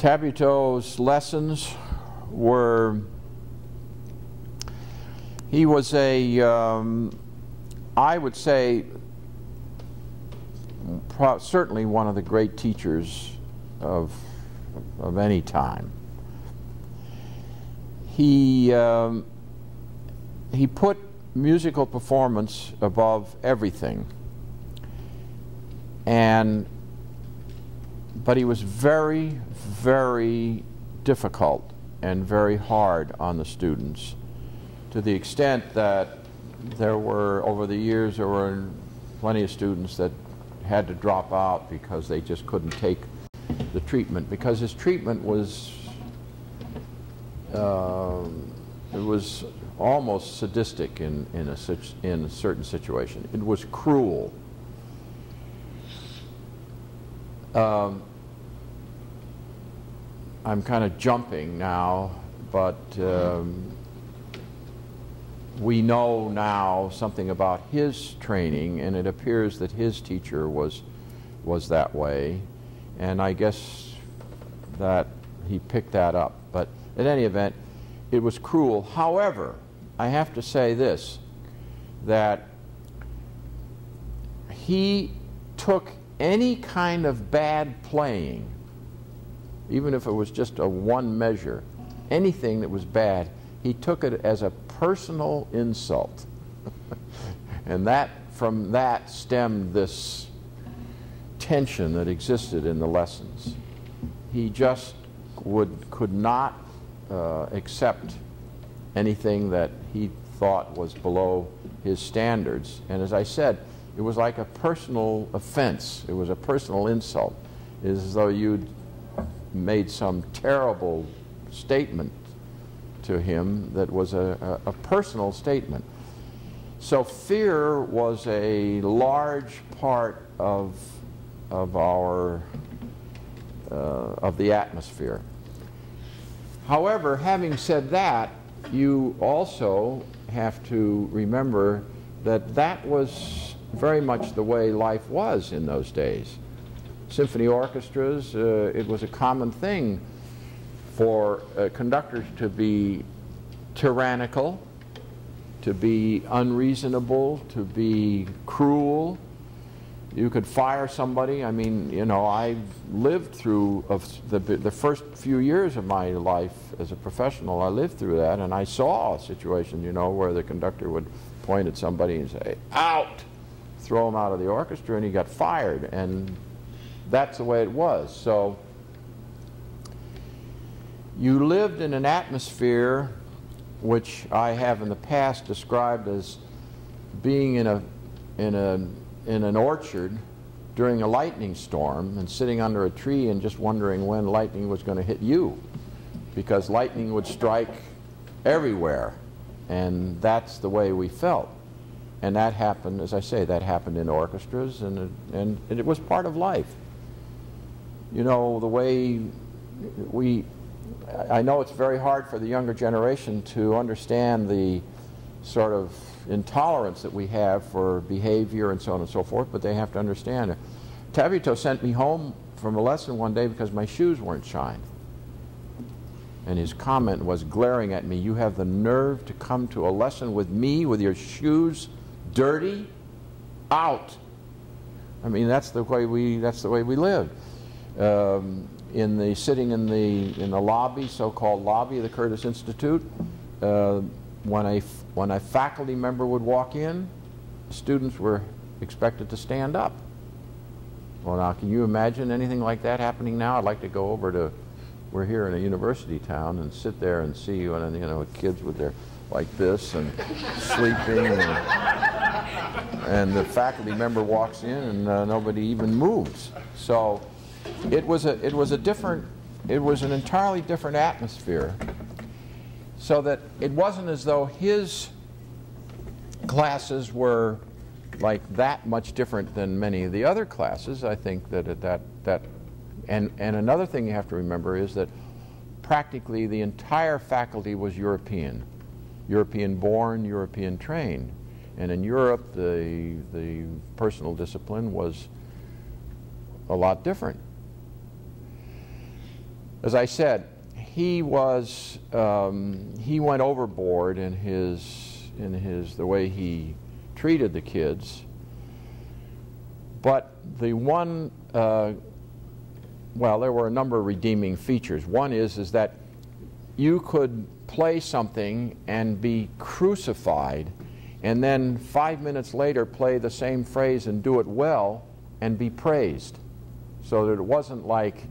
Tabuteaux's lessons were, he was I would say, certainly one of the great teachers of any time. He put musical performance above everything, but he was very, very difficult and very hard on the students, to the extent that there were, over the years, there were plenty of students that had to drop out because they just couldn't take the treatment, because his treatment was it was almost sadistic in a certain situation. It was cruel. I'm kind of jumping now, but we know now something about his training, and it appears that his teacher was that way, and I guess that he picked that up. But in any event, it was cruel. However, I have to say this, that he took any kind of bad playing, even if it was just a one measure, anything that was bad, he took it as a personal insult. And from that stemmed this tension that existed in the lessons. He just could not accept anything that he thought was below his standards. And as I said, it was like a personal offense. It was a personal insult. It is as though you'd made some terrible statement to him that was a personal statement. So fear was a large part of the atmosphere. However, having said that, you also have to remember that that was very much the way life was in those days. Symphony orchestras, it was a common thing for conductors to be tyrannical, to be unreasonable, to be cruel. You could fire somebody. I mean, you know, I lived through the first few years of my life as a professional. I lived through that, and I saw a situation, you know, where the conductor would point at somebody and say, "Out!" throw him out of the orchestra, and he got fired. And that's the way it was. So you lived in an atmosphere which I have in the past described as being in an orchard during a lightning storm and sitting under a tree and just wondering when lightning was going to hit you, because lightning would strike everywhere, and that's the way we felt. And that happened, as I say, that happened in orchestras, and it was part of life. You know, the way I know it's very hard for the younger generation to understand the sort of intolerance that we have for behavior and so on and so forth, but they have to understand it. Tabuteaux sent me home from a lesson one day because my shoes weren't shined. And his comment was glaring at me, "You have the nerve to come to a lesson with me with your shoes dirty? Out!" I mean, that's the way we lived. Sitting in the lobby, so-called lobby of the Curtis Institute, when a faculty member would walk in, students were expected to stand up. Well, now, can you imagine anything like that happening now? I'd like to go over to, we're here in a university town, and sit there and see, you know, kids with their like this and sleeping, and the faculty member walks in and nobody even moves. So it was an entirely different atmosphere. So that it wasn't as though his classes were like that much different than many of the other classes. I think and another thing you have to remember is that practically the entire faculty was European born, European trained, and in Europe the personal discipline was a lot different. as I said, he was he went overboard in the way he treated the kids. But the one, well, there were a number of redeeming features. One is that you could play something and be crucified, and then 5 minutes later play the same phrase and do it well and be praised. So that it wasn't like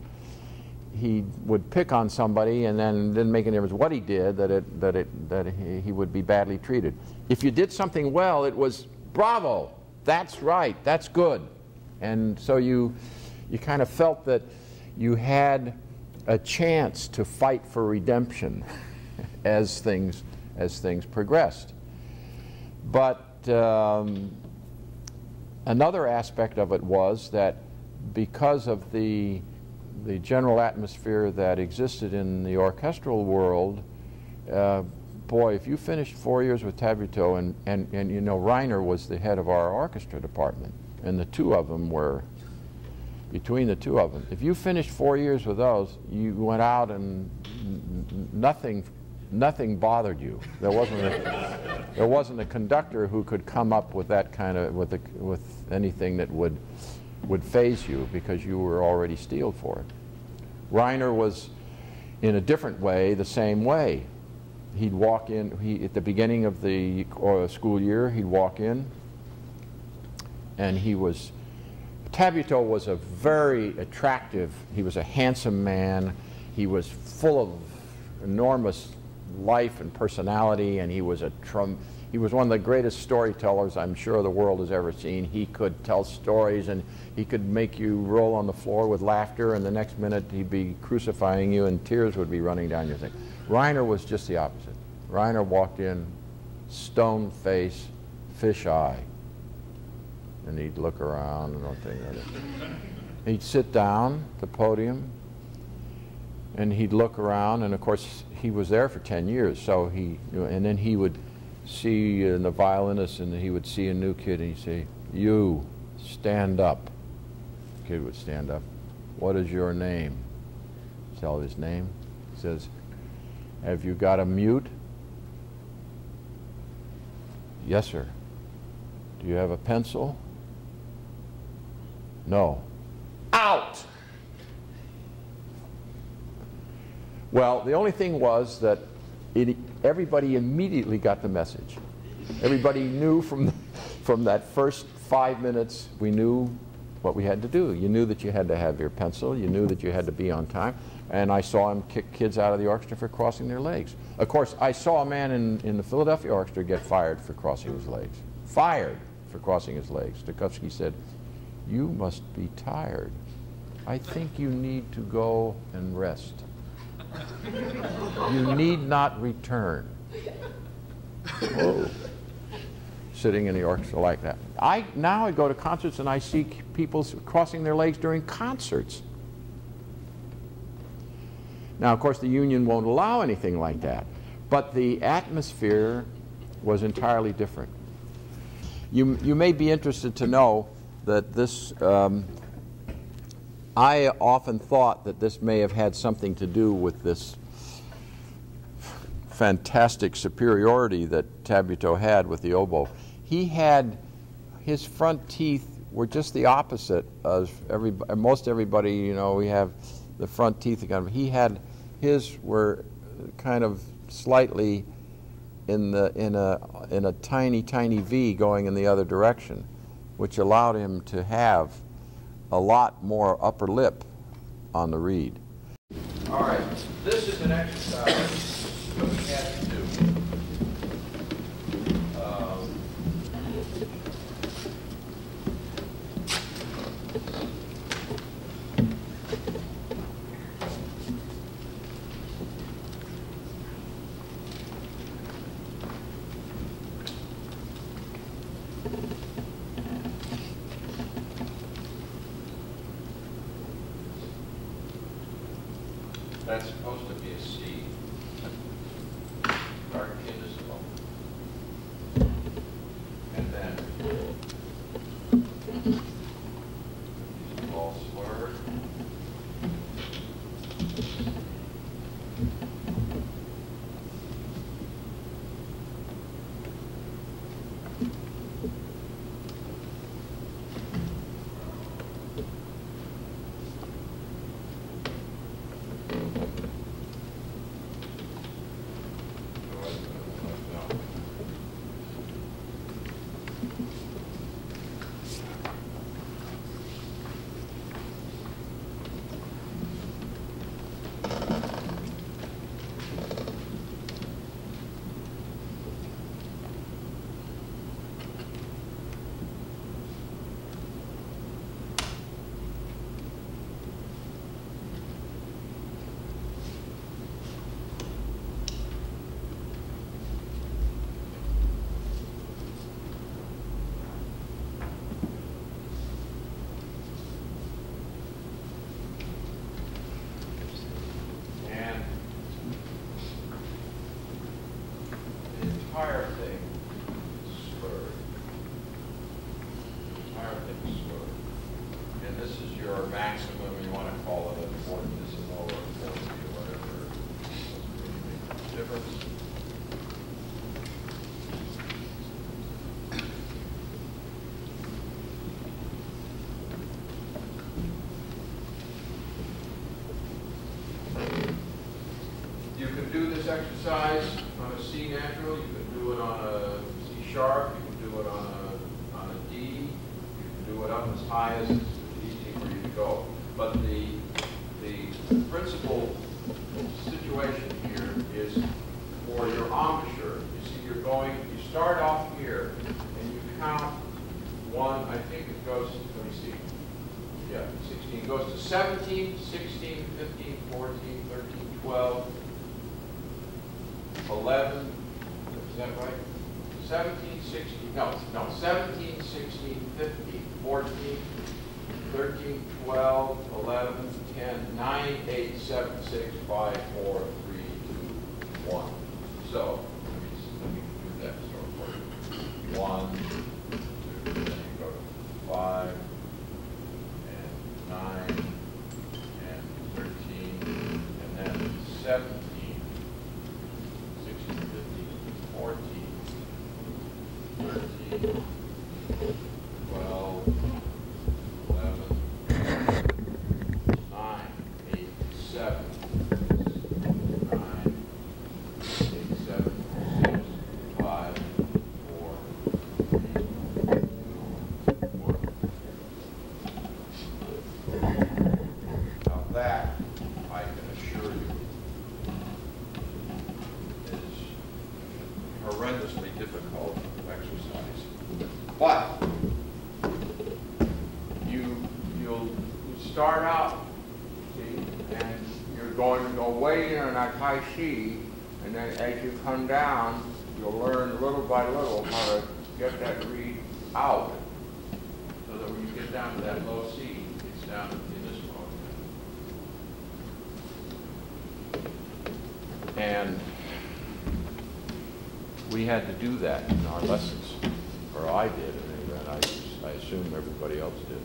he would pick on somebody and then didn't make any difference what he did, that he would be badly treated. If you did something well, it was bravo, that's right, that's good. And so you kind of felt that you had a chance to fight for redemption as things progressed. But another aspect of it was that because of the general atmosphere that existed in the orchestral world, boy, if you finished 4 years with Tabuteaux, and you know, Reiner was the head of our orchestra department, and the two of them were, between the two of them, if you finished 4 years with those, you went out and nothing bothered you. There wasn't a conductor who could come up with that kind of, with anything that would faze you, because you were already steeled for it. Reiner was, in a different way, the same way. He'd walk in, at the beginning of the school year, he'd walk in, and Tabuteaux was a very attractive, he was a handsome man, he was full of enormous life and personality, and he was one of the greatest storytellers I'm sure the world has ever seen. He could tell stories, and he could make you roll on the floor with laughter, and the next minute he'd be crucifying you and tears would be running down your thing. Reiner was just the opposite. Reiner walked in, stone face, fish eye, and he'd look around and one thing or other. He'd sit down at the podium, and he'd look around, and of course he was there for 10 years, so and then he would see the violinist, and he would see a new kid, and he'd say, "You, stand up." The kid would stand up. "What is your name?" Tell his name. He says, "Have you got a mute?" "Yes, sir." "Do you have a pencil?" "No." "Out!" Well, the only thing was that everybody immediately got the message. Everybody knew from that first 5 minutes, we knew what we had to do. You knew that you had to have your pencil. You knew that you had to be on time. And I saw him kick kids out of the orchestra for crossing their legs. Of course, I saw a man in the Philadelphia Orchestra get fired for crossing his legs. Fired for crossing his legs. Stokowski said, "You must be tired. I think you need to go and rest. You need not return." Whoa. Sitting in the orchestra like that. Now I go to concerts and I see people crossing their legs during concerts. Now, of course, the union won't allow anything like that, but the atmosphere was entirely different. You may be interested to know that this, I often thought that this may have had something to do with this fantastic superiority that Tabuteaux had with the oboe. His front teeth were just the opposite of most everybody, you know, we have the front teeth. His were kind of slightly in a tiny V going in the other direction, which allowed him to have a lot more upper lip on the reed. All right, this is an exercise that we had to do. That's supposed to be a C. Dark indecible. And then all slurred. exercise on a C natural. You can do it on a C sharp. You can do it on a D. You can do it up as high as it's easy for you to go. But the principal situation here is for your embouchure. You see, you start off here and you count one. I think it goes. Let me see. Yeah, 16. It goes to 17, 16, 15, 14, 13, 12, 11. Is that right? 17, 16. No, 17, 16, 15, 14, 13, 12, 11, 10, 9, 8, 7, 6, 5, 4, 3, 2, 1. So, let me do that sort of 1, 2, then you go to 5, and 9, and 13, and then 17, 16, 15, 14, 13, 12, 11, 9, 8, 7, 9, 8, 7, 6, 5, 4, 3, 2, 1. Now that, I can assure you, is horrendously difficult exercise. But you'll start out, see, and you're going to go way in on that high C, and then as you come down, you'll learn little by little how to get that reed out, so that when you get down to that low C, it's down in this mode. And we had to do that in our lessons, or I did, and I assume everybody else did.